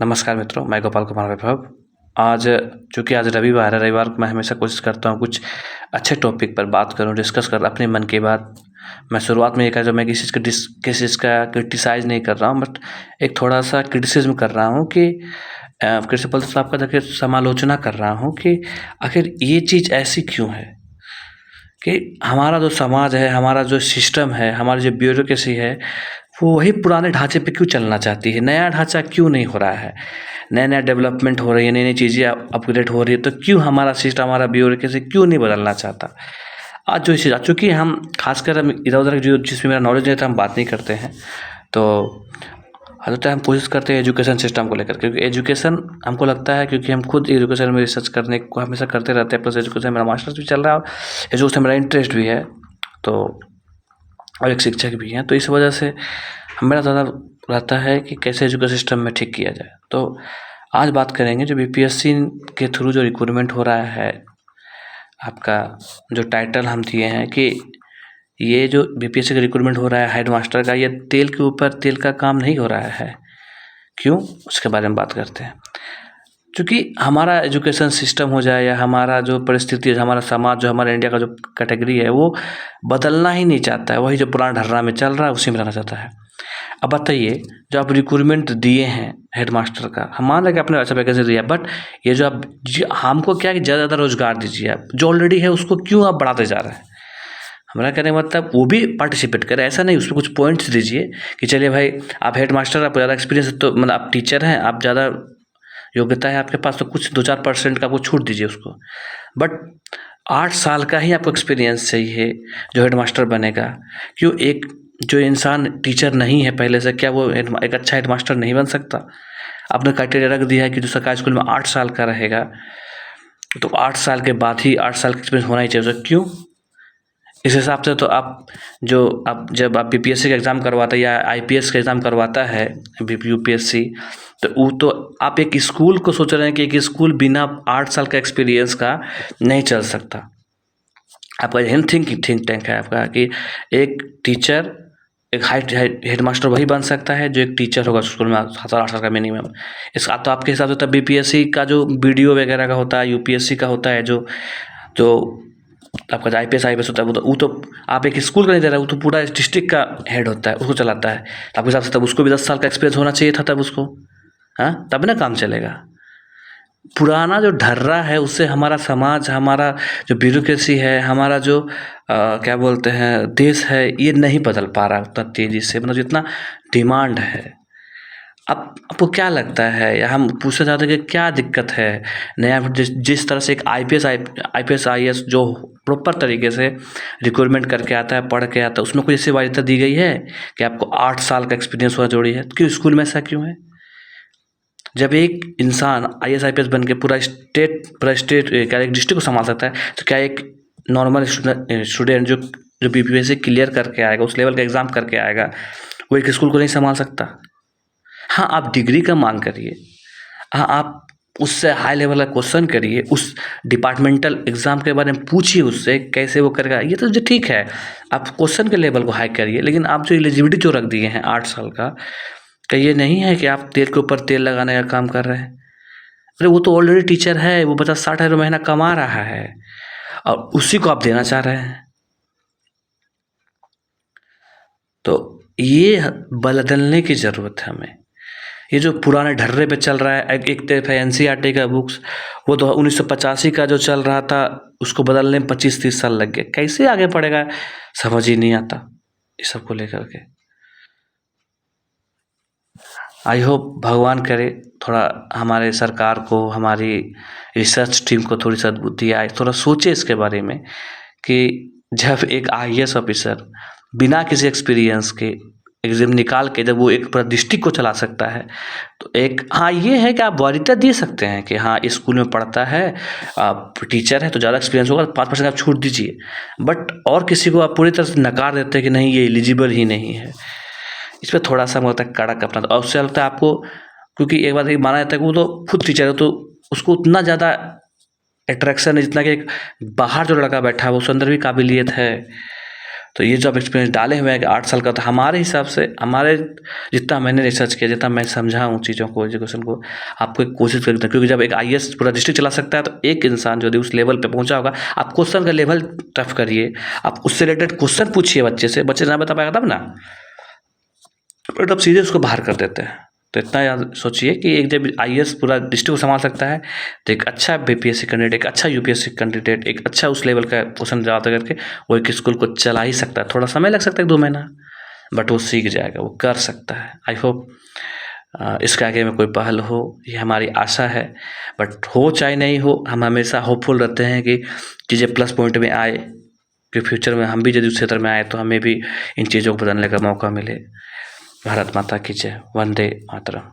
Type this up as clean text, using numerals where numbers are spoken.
नमस्कार मित्रों, मैं गोपाल कुमार वैभव। आज चूँकि आज रविवार है, रविवार को मैं हमेशा कोशिश करता हूँ कुछ अच्छे टॉपिक पर बात करूँ, डिस्कस कर अपने मन की बात। मैं शुरुआत में ये कहा, जब मैं किसी चीज़ का क्रिटिसाइज़ नहीं कर रहा हूँ, बट एक थोड़ा-सा क्रिटिसिज़्म कर रहा हूँ कि प्रिंसिपल साहब का देखिए समालोचना कर रहा हूँ कि आखिर ये चीज़ ऐसी क्यों है कि हमारा जो समाज है, हमारा जो सिस्टम है, हमारी जो ब्यूरोक्रेसी है, वो वही पुराने ढांचे पे क्यों चलना चाहती है? नया ढांचा क्यों नहीं हो रहा है? नया-नया डेवलपमेंट हो रही है, नई-नई चीज़ें अपग्रेड हो रही है, तो क्यों हमारा सिस्टम, हमारा ब्यूरोक्रेसी क्यों नहीं बदलना चाहता? आज जो चीज़, चूँकि हम खासकर हम इधर-उधर जो जिसमें मेरा नॉलेज नहीं था, हम बात नहीं करते हैं, तो ज़्यादातर हम कोशिश करते हैं एजुकेशन सिस्टम को लेकर, क्योंकि एजुकेशन हमको लगता है, क्योंकि हम खुद एजुकेशन में रिसर्च करने को हमेशा करते रहते हैं, प्लस एजुकेशन मेरा मास्टर्स भी चल रहा है और एजुकेशन मेरा इंटरेस्ट भी है, तो और एक शिक्षक भी हैं, तो इस वजह से मेरा ज़्यादा रहता है कि कैसे एजुकेशन सिस्टम में ठीक किया जाए। तो आज बात करेंगे जो बीपीएससी के थ्रू जो रिक्रूटमेंट हो रहा है, आपका जो टाइटल हम दिए हैं कि ये जो बीपीएससी का रिक्रूटमेंट हो रहा है हेड मास्टर का, ये तेल के ऊपर तेल का काम नहीं हो रहा है। क्यों? उसके बारे में बात करते हैं। क्योंकि हमारा एजुकेशन सिस्टम हो जाए या हमारा जो परिस्थिति है, हमारा समाज, जो हमारा इंडिया का जो कैटेगरी है, वो बदलना ही नहीं चाहता है। वही जो पुराना ढर्रा में चल रहा है, उसी में रहना चाहता है। अब बताइए, जो आप रिक्रूटमेंट दिए हैं हेड मास्टर का, हम मान रहे कि आपने अच्छा वैकेंसी दिया, बट ये जो आप हमको क्या है कि ज़्यादा रोजगार दीजिए आप, जो ऑलरेडी है उसको क्यों आप बढ़ाते जा रहे हैं? हमारा कहने का मतलब वो भी पार्टिसिपेट करें, ऐसा नहीं, उसमें कुछ पॉइंट्स दीजिए कि चलिए भाई, आप हेड मास्टर, आपको ज़्यादा एक्सपीरियंस है, तो मतलब आप टीचर हैं, आप ज़्यादा योग्यता है आपके पास, तो कुछ 2-4% का आपको छूट दीजिए उसको। बट 8 साल का ही आपको एक्सपीरियंस चाहिए जो हेड मास्टर बनेगा। क्यों एक जो इंसान टीचर नहीं है पहले से, क्या वो एक अच्छा हेड मास्टर नहीं बन सकता? आपने क्राइटेरिया रख दिया है कि जो सरकारी स्कूल में 8 साल का रहेगा, तो 8 साल के बाद ही 8 साल का एक्सपीरियंस होना ही चाहिए। तो क्यों? इस हिसाब से तो आप जब आप बीपीएससी का एग्ज़ाम करवाते हैं या आईपीएस का एग्ज़ाम करवाता है यूपीएससी, तो वो तो आप एक स्कूल को सोच रहे हैं कि एक स्कूल बिना 8 साल का एक्सपीरियंस का नहीं चल सकता। आपका यही थिंक टैंक है आपका कि एक टीचर, एक हेड मास्टर वही बन सकता है जो एक टीचर होगा स्कूल में 7-8 साल का मिनिमम। इसका तो आपके हिसाब से तब बीपीएससी का जो वीडियो वगैरह का होता है, यूपीएससी का होता है, जो आपका जो आईपीएस होता है, वो तो आप एक स्कूल का नहीं दे रहा है, वो तो पूरा डिस्ट्रिक्ट का हेड होता है, उसको चलाता है। तो आपके हिसाब से तब उसको भी 10 साल का एक्सपीरियंस होना चाहिए था तब उसको, हाँ, तब ना काम चलेगा। पुराना जो ढर्रा है उससे हमारा समाज, हमारा जो ब्यूरोक्रेसी है, हमारा जो क्या बोलते हैं देश है, ये नहीं बदल पा रहा उतना तेज़ी से, मतलब जितना डिमांड है। अब आपको क्या लगता है, या हम पूछना चाहते हैं कि क्या दिक्कत है? नया जिस तरह से एक आईपीएस आईएएस जो प्रॉपर तरीके से रिक्रूटमेंट करके आता है, पढ़ के आता है, उसमें कोई ऐसी वरीयता दी गई है कि आपको 8 साल का एक्सपीरियंस होना ज़रूरी है? क्यों स्कूल में ऐसा क्यों है? जब एक इंसान आईएएस आईपीएस बन के पूरा स्टेट क्या एक डिस्ट्रिक्ट को संभाल सकता है, तो क्या एक नॉर्मल स्टूडेंट जो बीपीएससी क्लियर करके आएगा, उस लेवल का एग्ज़ाम करके आएगा, वो एक स्कूल को नहीं संभाल सकता? हाँ, आप डिग्री का मांग करिए। हाँ, आप उससे हाई लेवल का क्वेश्चन करिए, उस डिपार्टमेंटल एग्ज़ाम के बारे में पूछिए उससे, कैसे वो करेगा, ये तो जो ठीक है, आप क्वेश्चन के लेवल को हाई करिए। लेकिन आप जो एलिजिबिलिटी जो रख दिए हैं 8 साल का, क्या ये नहीं है कि आप तेल के ऊपर तेल लगाने का काम कर रहे हैं? अरे वो तो ऑलरेडी टीचर है, वो 50-60 हज़ार महीना कमा रहा है और उसी को आप देना चाह रहे हैं। तो ये बदलने की ज़रूरत है हमें। ये जो पुराने ढर्रे पे चल रहा है, एक तरफ है एनसीईआरटी का बुक्स, वो तो 1985 का जो चल रहा था, उसको बदलने में 25-30 साल लग गए। कैसे आगे बढ़ेगा, समझ ही नहीं आता इस सब को लेकर के। आई होप भगवान करे थोड़ा हमारे सरकार को, हमारी रिसर्च टीम को थोड़ी सद्बुद्धि आए, थोड़ा सोचे इसके बारे में कि जब एक आईएएस ऑफिसर बिना किसी एक्सपीरियंस के एग्जाम निकाल के जब वो एक पूरा डिस्ट्रिक्ट को चला सकता है, तो एक हाँ ये है कि आप वरीयता दे सकते हैं कि हाँ इस स्कूल में पढ़ता है, आप टीचर है तो ज़्यादा एक्सपीरियंस होगा, 5% आप छूट दीजिए। बट और किसी को आप पूरी तरह से नकार देते हैं कि नहीं ये एलिजिबल ही नहीं है, इस पर थोड़ा सा मुझे लगता है कड़क अपना, और उससे लगता है आपको, क्योंकि एक बात ये माना जाता है कि वो तो खुद टीचर है, तो उसको उतना ज़्यादा अट्रैक्शन है जितना कि एक बाहर जो लड़का बैठा है वो उसके अंदर भी काबिलियत है, तो ये जो आप एक्सपीरियंस डाले हुए हैं कि 8 साल का, तो हमारे हिसाब से, हमारे जितना मैंने रिसर्च किया, जितना मैं समझा हूँ चीज़ों को, एजुकेशन को, आपको एक कोशिश करते हैं, क्योंकि जब एक आईएएस पूरा डिस्ट्रिक्ट चला सकता है, तो एक इंसान यदि उस लेवल पे पहुंचा होगा, आप क्वेश्चन का लेवल टफ करिए, आप उससे रिलेटेड क्वेश्चन पूछिए बच्चे से, बच्चे ना बता पाएगा तब ना, बट अब सीधे उसको बाहर कर देते हैं। तो इतना याद सोचिए कि एक जब आईएएस पूरा डिस्ट्रिक्ट को संभाल सकता है, तो एक अच्छा बीपीएससी कैंडिडेट, एक अच्छा यूपीएससी कैंडिडेट, एक अच्छा उस लेवल का क्वेश्चन ज़्यादा करके वो एक स्कूल को चला ही सकता है। थोड़ा समय लग सकता है 2 महीना, बट वो सीख जाएगा, वो कर सकता है। आई होप इसके आगे में कोई पहल हो, ये हमारी आशा है। बट हो चाहे नहीं हो, हम हमेशा होपफुल रहते हैं कि चीज़ें प्लस पॉइंट में आए, कि फ्यूचर में हम भी यदि उस क्षेत्र में आए तो हमें भी इन चीज़ों को बदलने का मौका मिले। भारत माता की जय। वंदे मातरम।